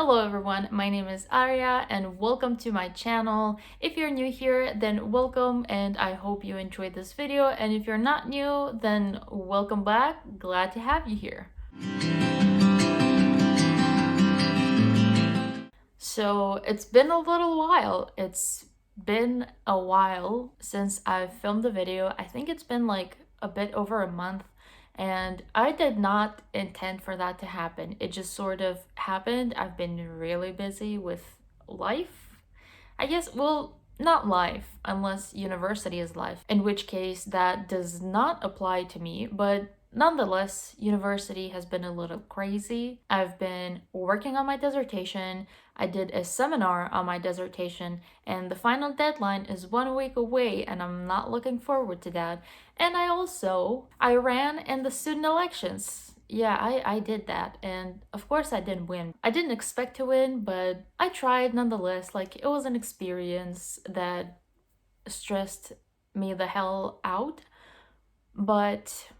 Hello everyone, my name is Arya and welcome to my channel. If you're new here, then welcome and I hope you enjoyed this video, and if you're not new, then welcome back. Glad to have you here. So it's been a little while. It's been a while since I've filmed the video. I think it's been like a bit over a month. And I did not intend for that to happen. It just sort of happened. I've been really busy with life. I guess, well, not life, unless university is life, in which case that does not apply to me, but nonetheless, university has been a little crazy. I've been working on my dissertation. I did a seminar on my dissertation, and the final deadline is 1 week away, and I'm not looking forward to that. And I ran in the student elections. Yeah, I did that, and of course I didn't win. I didn't expect to win, but I tried nonetheless. Like, it was an experience that stressed me the hell out, but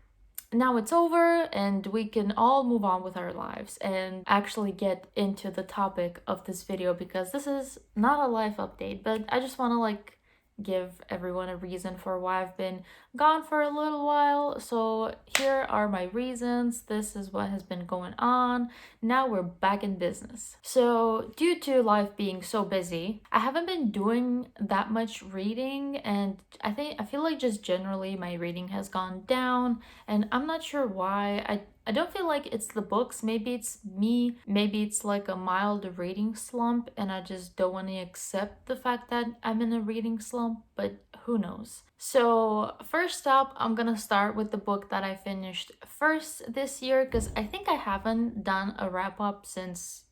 now it's over and we can all move on with our lives and actually get into the topic of this video, because this is not a life update, but I just want to give everyone a reason for why I've been gone for a little while. So here are my reasons. This is what has been going on. Now we're back in business. So due to life being so busy, I haven't been doing that much reading, and I feel like just generally my reading has gone down, and I'm not sure why. I don't feel like it's the books. Maybe it's me. Maybe it's like a mild reading slump and I just don't want to accept the fact that I'm in a reading slump, but who knows. So first up, I'm gonna start with the book that I finished first this year, because I think I haven't done a wrap up since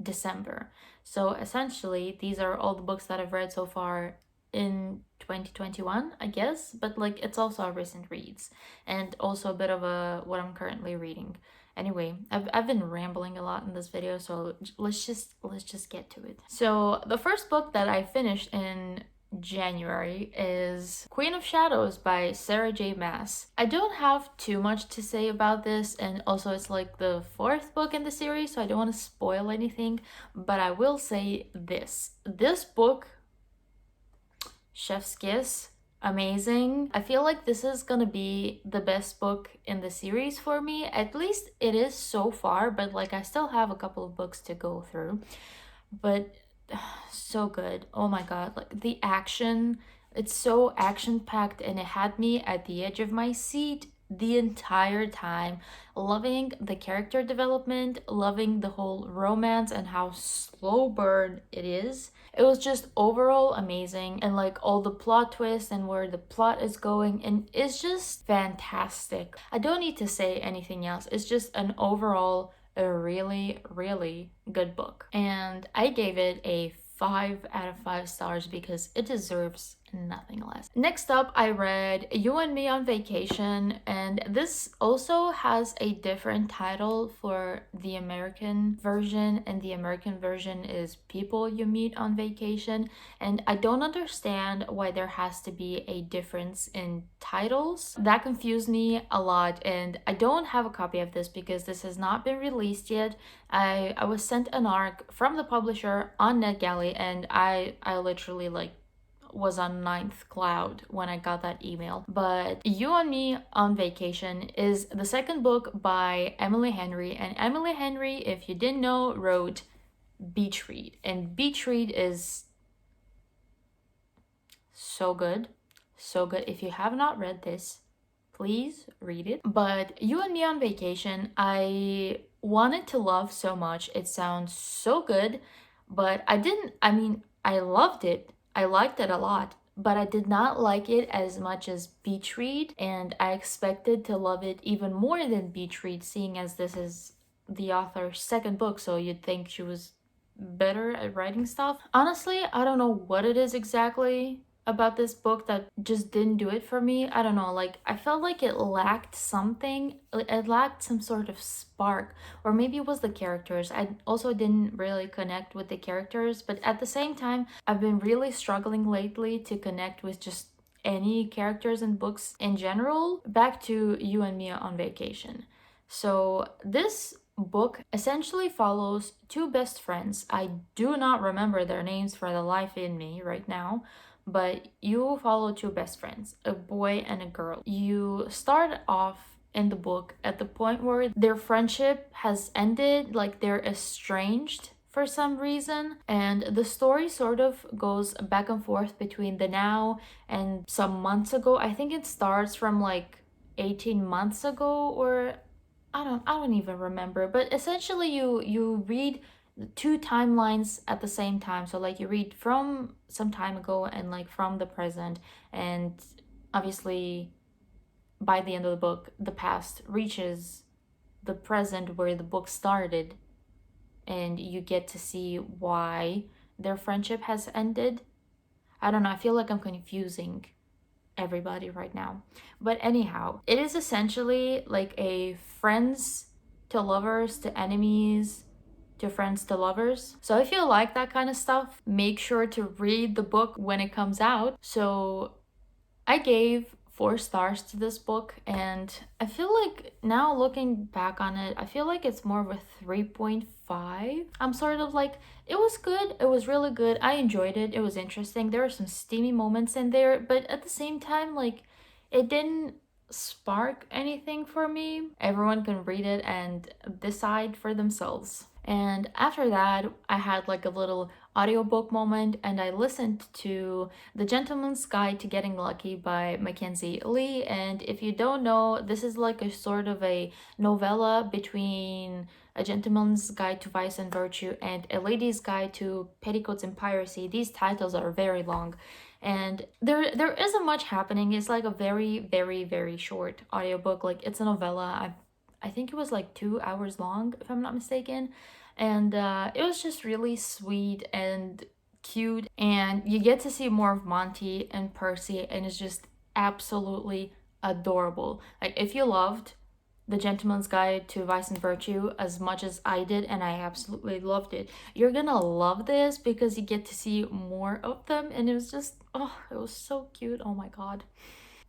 December. So essentially, these are all the books that I've read so far in 2021, I guess, but like it's also a recent reads and also a bit of what I'm currently reading. Anyway, I've been rambling a lot in this video, so let's just get to it. So the first book that I finished in January is Queen of Shadows by Sarah J. Maas. I don't have too much to say about this, and also it's like the fourth book in the series, so I don't want to spoil anything, but I will say this book, chef's kiss, amazing. I feel like this is gonna be the best book in the series for me. At least it is so far, but like I still have a couple of books to go through. But so good. Oh my god, like the action, it's so action packed and it had me at the edge of my seat the entire time, loving the character development, loving the whole romance and how slow burn it is. It was just overall amazing, and like all the plot twists and where the plot is going, and it's just fantastic. I don't need to say anything else. It's just an overall a really, really good book, and I gave it a 5 out of 5 stars because it deserves nothing less. Next up, I read You and Me on Vacation, and this also has a different title for the American version, and the American version is People You Meet on Vacation, and I don't understand why there has to be a difference in titles. That confused me a lot, and I don't have a copy of this because this has not been released yet. I was sent an ARC from the publisher on NetGalley, and I literally was on 9th cloud when I got that email. But You and Me on Vacation is the second book by Emily Henry, and Emily Henry, if you didn't know, wrote Beach Read, and Beach Read is so good, so good. If you have not read this, please read it. But You and Me on Vacation, I wanted to love so much. It sounds so good, but I loved it. I liked it a lot, but I did not like it as much as Beach Read, and I expected to love it even more than Beach Read, seeing as this is the author's second book, so you'd think she was better at writing stuff. Honestly, I don't know what it is exactly about this book that just didn't do it for me. I don't know, like I felt like it lacked something. It lacked some sort of spark, or maybe it was the characters. I also didn't really connect with the characters, but at the same time, I've been really struggling lately to connect with just any characters in books in general. Back to You and Me on Vacation. So this book essentially follows two best friends. I do not remember their names for the life in me right now, but you follow two best friends, a boy and a girl. You start off in the book at the point where their friendship has ended, like they're estranged for some reason, and the story sort of goes back and forth between the now and some months ago. I think it starts from like 18 months ago, or I don't even remember, but essentially you read two timelines at the same time. So like you read from some time ago and like from the present, and obviously by the end of the book the past reaches the present where the book started, and you get to see why their friendship has ended. I don't know, I feel like I'm confusing everybody right now. But anyhow, it is essentially like a friends to lovers to enemies to friends to lovers. So if you like that kind of stuff, make sure to read the book when it comes out. So I gave 4 stars to this book, and I feel like now looking back on it, I feel like it's more of a 3.5. I'm sort of like, it was good, it was really good, I enjoyed it, it was interesting. There were some steamy moments in there, but at the same time, like, it didn't spark anything for me. Everyone can read it and decide for themselves. And after that, I had like a little audiobook moment, and I listened to The Gentleman's Guide to Getting Lucky by Mackenzie Lee. And if you don't know, this is like a sort of a novella between A Gentleman's Guide to Vice and Virtue and A Lady's Guide to Petticoats and Piracy. These titles are very long, and there isn't much happening. It's like a very short audiobook. Like, it's a novella. I think it was like 2 hours long, if I'm not mistaken. And it was just really sweet and cute. And you get to see more of Monty and Percy, and it's just absolutely adorable. Like, if you loved The Gentleman's Guide to Vice and Virtue as much as I did, and I absolutely loved it, you're gonna love this because you get to see more of them. And it was just, oh, it was so cute. Oh my god.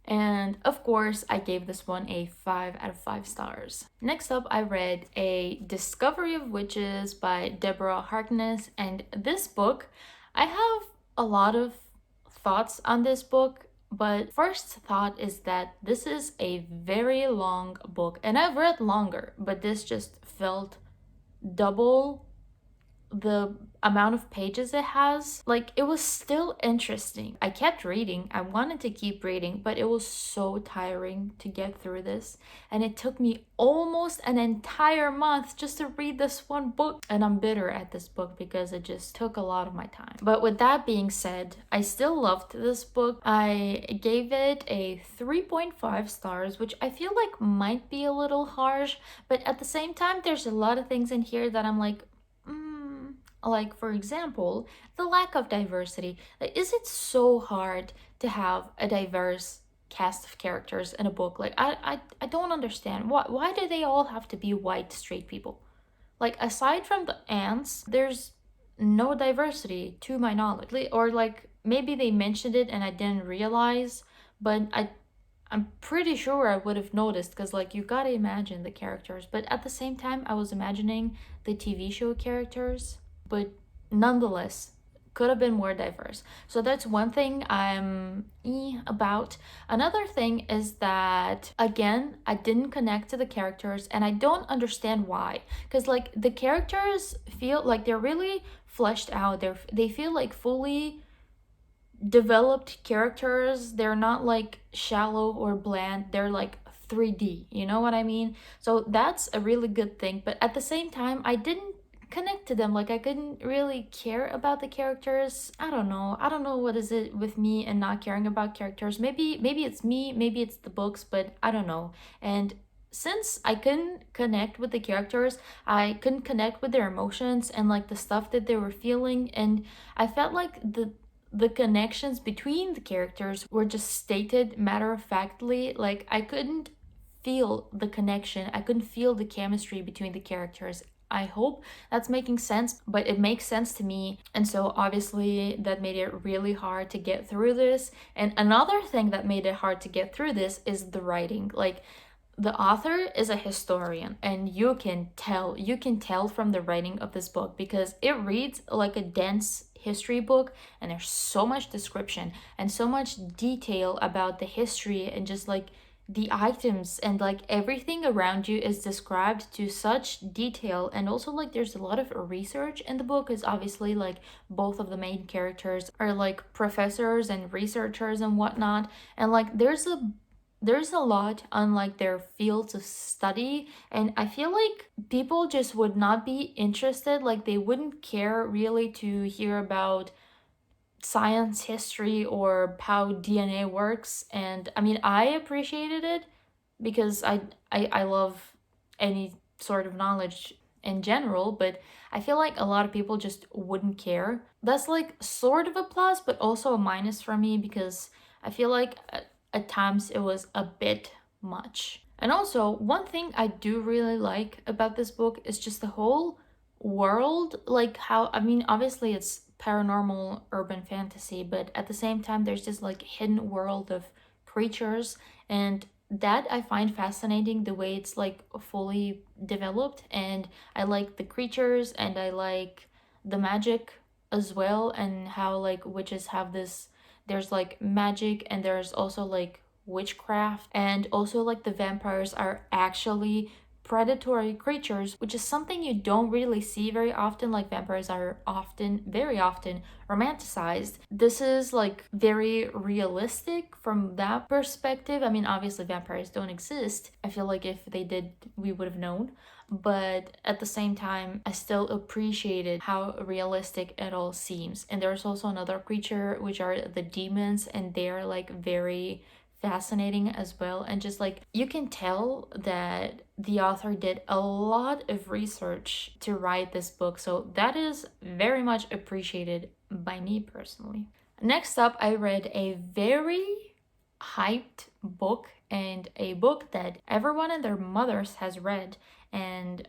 And of course, I gave this one a 5 out of 5 stars. Next up, I read A Discovery of Witches by Deborah Harkness. And this book, I have a lot of thoughts on this book, but first thought is that this is a very long book. And I've read longer, but this just felt double the amount of pages it has. Like, it was still interesting. I kept reading, I wanted to keep reading, but it was so tiring to get through this, and it took me almost an entire month just to read this one book. And I'm bitter at this book because it just took a lot of my time. But with that being said, I still loved this book. I gave it a 3.5 stars, which I feel like might be a little harsh, but at the same time there's a lot of things in here that I'm like, like, for example, the lack of diversity. Like, is it so hard to have a diverse cast of characters in a book? Like, I don't understand. Why do they all have to be white straight people? Like, aside from the ants, there's no diversity to my knowledge. Or like, maybe they mentioned it and I didn't realize, but I'm pretty sure I would have noticed, because like, you gotta imagine the characters. But at the same time, I was imagining the TV show characters, but nonetheless could have been more diverse. So that's one thing I'm about. Another thing is that, again, I didn't connect to the characters, and I don't understand why, because like, the characters feel like they're really fleshed out. They feel like fully developed characters. They're not like shallow or bland, they're like 3D, you know what I mean? So that's a really good thing, but at the same time, I didn't connect to them. Like, I couldn't really care about the characters. I don't know what is it with me and not caring about characters. Maybe it's me, maybe it's the books, but I don't know. And since I couldn't connect with the characters, I couldn't connect with their emotions and like the stuff that they were feeling, and I felt like the connections between the characters were just stated matter of factly. Like, I couldn't feel the connection, I couldn't feel the chemistry between the characters. I hope that's making sense, but it makes sense to me. And so obviously that made it really hard to get through this. And another thing that made it hard to get through this is the writing. Like, the author is a historian, and you can tell from the writing of this book because it reads like a dense history book, and there's so much description and so much detail about the history, and just like the items and like everything around you is described to such detail. And also like there's a lot of research in the book, because obviously like both of the main characters are like professors and researchers and whatnot, and like there's a lot on like their fields of study, and I feel like people just would not be interested, like they wouldn't care really to hear about science history or how DNA works. And I mean, I appreciated it because I love any sort of knowledge in general, but I feel like a lot of people just wouldn't care. That's like sort of a plus, but also a minus for me, because I feel like at times it was a bit much. And also, one thing I do really like about this book is just the whole world. Like, how, I mean, obviously it's paranormal urban fantasy, but at the same time, there's this like hidden world of creatures, and that I find fascinating, the way it's like fully developed. And I like the creatures, and I like the magic as well, and how like witches have this, there's like magic, and there's also like witchcraft, and also like the vampires are actually predatory creatures, which is something you don't really see very often. Like vampires are often, very often, romanticized. This is like very realistic from that perspective. I mean, obviously vampires don't exist. I feel like if they did, we would have known. But at the same time, I still appreciated how realistic it all seems. And there's also another creature, which are the demons, and they're like very fascinating as well. And just like you can tell that the author did a lot of research to write this book, so that is very much appreciated by me personally. Next up, I read a very hyped book, and a book that everyone and their mothers has read, and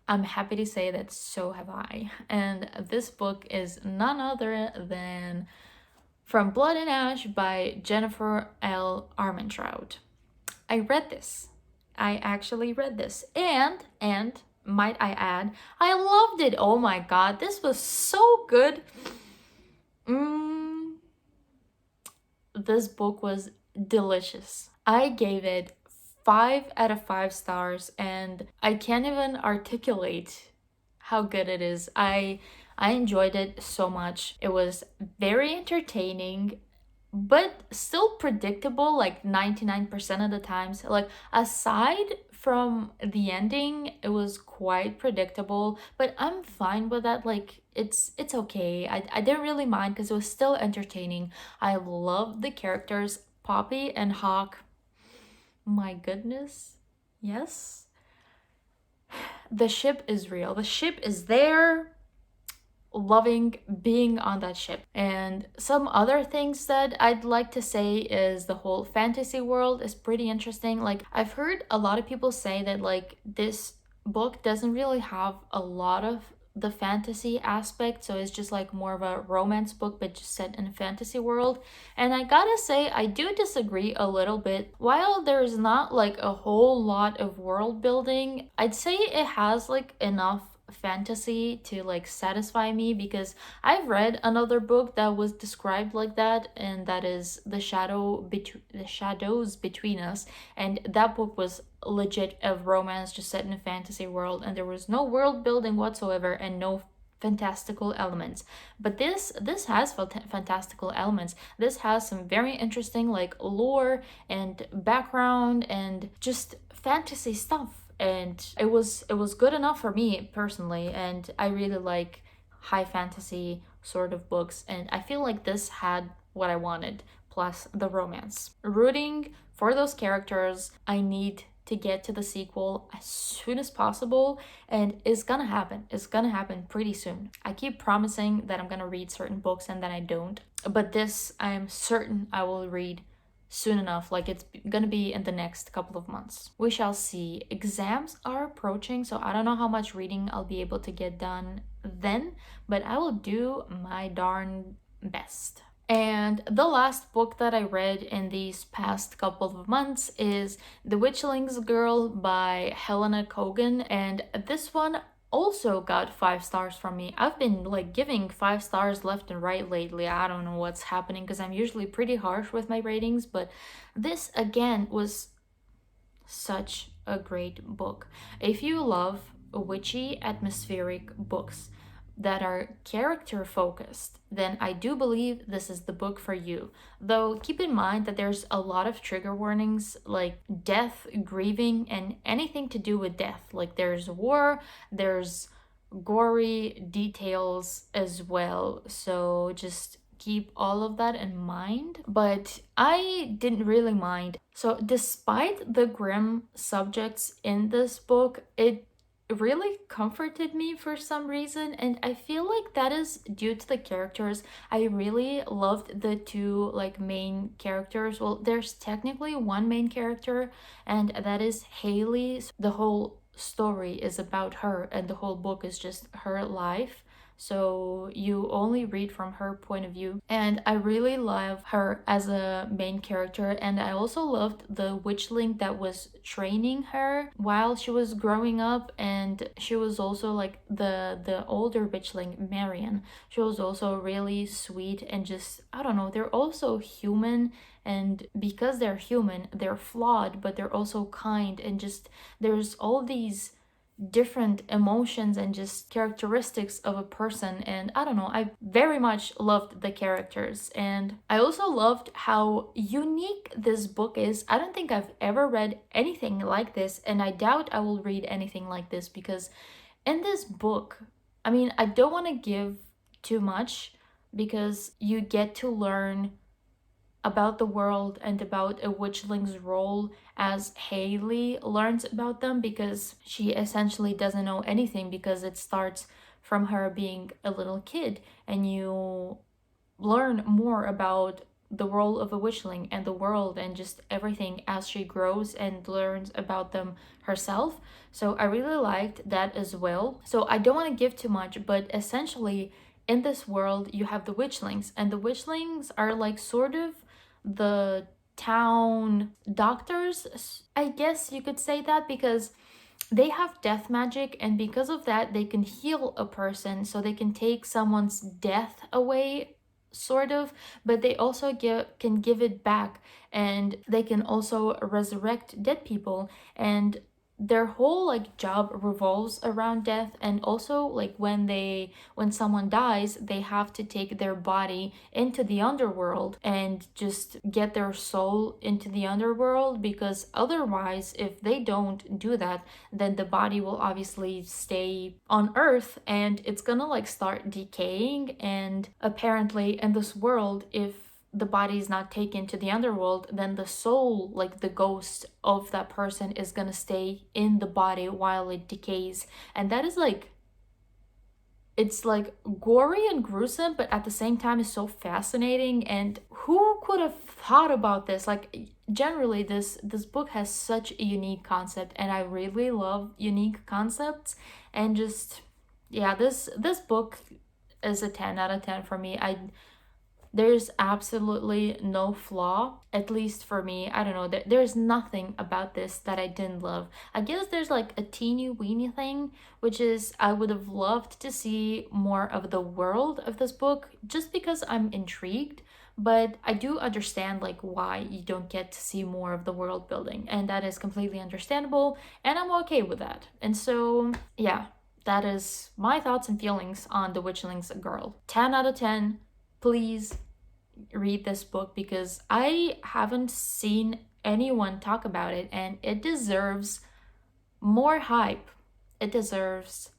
I'm happy to say that so have I. And this book is none other than From Blood and Ash by Jennifer L. Armentrout. I read this. I actually read this. And might I add, I loved it. Oh my god, this was so good. This book was delicious. I gave it 5 out of 5 stars, and I can't even articulate how good it is. I enjoyed it so much. It was very entertaining, but still predictable like 99% of the times. Like aside from the ending, it was quite predictable, but I'm fine with that. Like it's okay. I didn't really mind because it was still entertaining. I loved the characters, Poppy and Hawk. My goodness. Yes. The ship is real. The ship is there. Loving being on that ship. And some other things that I'd like to say is the whole fantasy world is pretty interesting. Like I've heard a lot of people say that like this book doesn't really have a lot of the fantasy aspect, so it's just like more of a romance book but just set in a fantasy world. And I gotta say, I do disagree a little bit. While there's not like a whole lot of world building, I'd say it has like enough fantasy to like satisfy me, because I've read another book that was described like that, and that is the shadows between us, and that book was legit of romance just set in a fantasy world, and there was no world building whatsoever and no fantastical elements. But this has fantastical elements. This has some very interesting like lore and background and just fantasy stuff, and it was good enough for me personally. And I really like high fantasy sort of books, and I feel like this had what I wanted, plus the romance. Rooting for those characters. I need to get to the sequel as soon as possible, and it's gonna happen. It's gonna happen pretty soon. I keep promising that I'm gonna read certain books and then I don't, but this I am certain I will read soon enough. Like it's gonna be in the next couple of months. We shall see. Exams are approaching, so I don't know how much reading I'll be able to get done then, but I will do my darn best. And the last book that I read in these past couple of months is The Witchlings Girl by Helena Kogan. And this one also got 5 stars from me. I've been like giving 5 stars left and right lately. I don't know what's happening because I'm usually pretty harsh with my ratings, but this again was such a great book. If you love witchy atmospheric books that are character focused, then I do believe this is the book for you. Though keep in mind that there's a lot of trigger warnings like death, grieving, and anything to do with death. Like there's war, there's gory details as well. So just keep all of that in mind. But I didn't really mind. So, despite the grim subjects in this book, it really comforted me for some reason, and I feel like that is due to the characters. I really loved the two like main characters. Well, there's technically one main character, and that is Haley. The whole story is about her, and the whole book is just her life. So you only read from her point of view. And I really love her as a main character. And I also loved the witchling that was training her while she was growing up. And she was also like the older witchling, Marion. She was also really sweet and just, I don't know, they're also human. And because they're human, they're flawed, but they're also kind. And just there's all these different emotions and just characteristics of a person. And I don't know, I very much loved the characters. And I also loved how unique this book is. I don't think I've ever read anything like this, and I doubt I will read anything like this, because in this book, I mean, I don't want to give too much because you get to learn about the world and about a witchling's role as Haley learns about them, because she essentially doesn't know anything, because it starts from her being a little kid, and you learn more about the role of a witchling and the world and just everything as she grows and learns about them herself. So I really liked that as well. So I don't want to give too much, but essentially in this world you have the witchlings, and the witchlings are like sort of the town doctors, I guess you could say that, because they have death magic, and because of that they can heal a person, so they can take someone's death away sort of, but they also can give it back, and they can also resurrect dead people. And their whole like job revolves around death. And also like when someone dies, they have to take their body into the underworld and just get their soul into the underworld, because otherwise if they don't do that, then the body will obviously stay on earth and it's gonna like start decaying. And apparently in this world, if the body is not taken to the underworld, then the soul, like the ghost of that person, is gonna stay in the body while it decays. And that is like, it's like gory and gruesome, but at the same time is so fascinating. And who could have thought about this? Like generally this book has such a unique concept, and I really love unique concepts. And just yeah, this book is a 10 out of 10 for me. There's absolutely no flaw, at least for me. I don't know, there's nothing about this that I didn't love. I guess there's like a teeny weeny thing, which is I would have loved to see more of the world of this book, just because I'm intrigued. But I do understand like why you don't get to see more of the world building, and that is completely understandable, and I'm okay with that. And so yeah, that is my thoughts and feelings on The Witchlings Girl. 10 out of 10. Please read this book, because I haven't seen anyone talk about it, and it deserves more hype. It deserves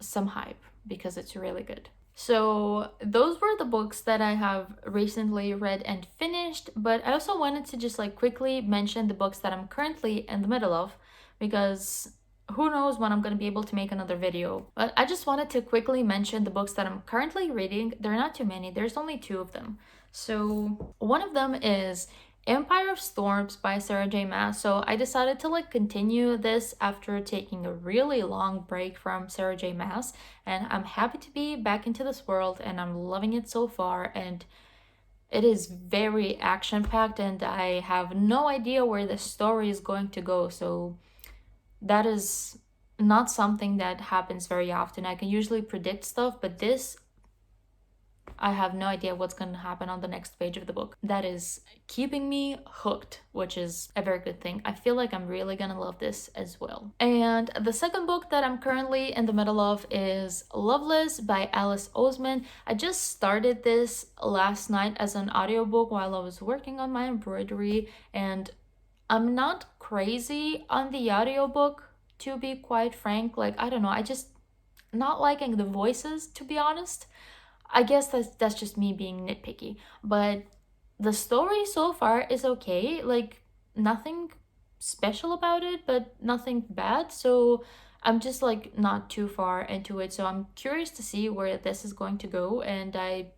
some hype because it's really good. So those were the books that I have recently read and finished, but I also wanted to just like quickly mention the books that I'm currently in the middle of, because who knows when I'm going to be able to make another video. But I just wanted to quickly mention the books that I'm currently reading. There are not too many, there's only 2 of them. So one of them is Empire of Storms by Sarah J. Maas. So I decided to like continue this after taking a really long break from Sarah J. Maas, and I'm happy to be back into this world, and I'm loving it so far. And It is very action-packed, and I have no idea where the story is going to go. So that is not something that happens very often. I can usually predict stuff, but this, I have no idea what's going to happen on the next page of the book. That is keeping me hooked, which is a very good thing. I feel like I'm really going to love this as well. And the second book that I'm currently in the middle of is Loveless by Alice Oseman. I just started this last night as an audiobook while I was working on my embroidery, and I'm not crazy on the audiobook, to be quite frank. Like, I don't know, I just not liking the voices, to be honest. I guess that's just me being nitpicky, but the story so far is okay. Like, nothing special about it, but nothing bad. So I'm just like not too far into it. So I'm curious to see where this is going to go, and I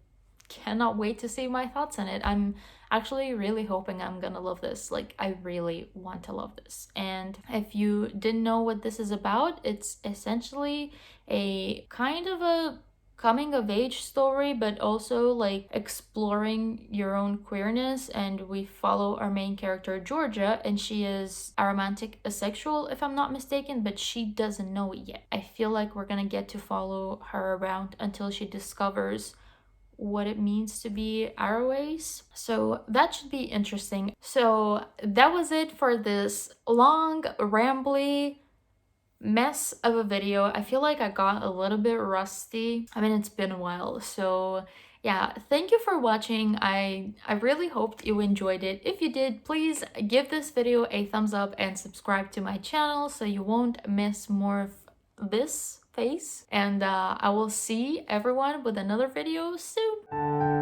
cannot wait to see my thoughts on it. I'm actually really hoping I'm gonna love this. Like, I really want to love this. And if you didn't know what this is about, it's essentially a kind of a coming of age story, but also like exploring your own queerness. And we follow our main character Georgia, and she is aromantic asexual, if I'm not mistaken, but she doesn't know it yet. I feel like we're gonna get to follow her around until she discovers what it means to be Araways. So that should be interesting. So that was it for this long, rambly mess of a video. I feel like I got a little bit rusty. I mean, it's been a while. So yeah, thank you for watching. I really hoped you enjoyed it. If you did, please give this video a thumbs up and subscribe to my channel so you won't miss more of this face. And I will see everyone with another video soon.